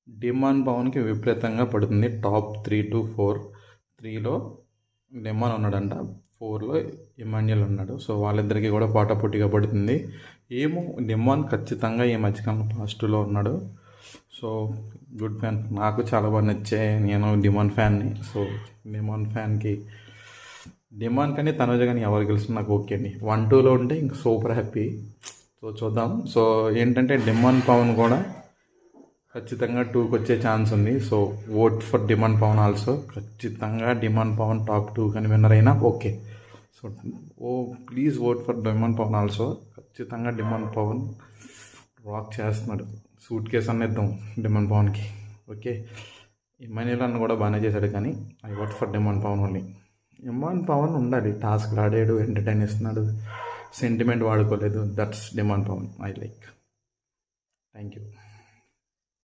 Demand పవన్కి విపరీతంగా పడుతుంది. Top 3 to 4. 3లో demand ఉన్నాడంట, 4లో ఇమాన్యుయల్ ఉన్నాడు. సో వాళ్ళిద్దరికీ కూడా పోటాపోటీగా పడుతుంది. ఏమో డిమాండ్ ఖచ్చితంగా ఈ మధ్యకాలంలో పాజిటివ్లో ఉన్నాడు. సో గుడ్ ఫ్యాన్, నాకు చాలా బాగా నచ్చే, నేను డిమాండ్ ఫ్యాన్ని. సో డిమాండ్ కానీ తనుజ కానీ ఎవరు గెలిచిన నాకు ఓకే అండి. 1-2లో ఉంటే ఇంక సూపర్ హ్యాపీ. సో చూద్దాం. సో ఏంటంటే డిమాండ్ పవన్ కూడా ఖచ్చితంగా 2కి వచ్చే ఛాన్స్ ఉంది. So vote for demon Pawan also. ఖచ్చితంగా డిమాండ్ పవన్ టాప్ 2 కానీ విన్నర్ అయినా okay. So please vote for demon Pawan also. ఖచ్చితంగా డిమాండ్ పవన్ రాక్ చేస్తున్నాడు. సూట్ కేసు అన్న ఇద్దాం డిమాండ్ పవన్కి. ఓకే, ఇమాన్యుయల్ అన్న కూడా బాగానే చేశాడు, కానీ I vote for demon Pavan only. Demon Pavan ఉండాలి, టాస్క్లు ఆడాడు, ఎంటర్టైన్ ఇస్తున్నాడు, సెంటిమెంట్ వాడుకోలేదు. That's demon Pavan I like. Thank you.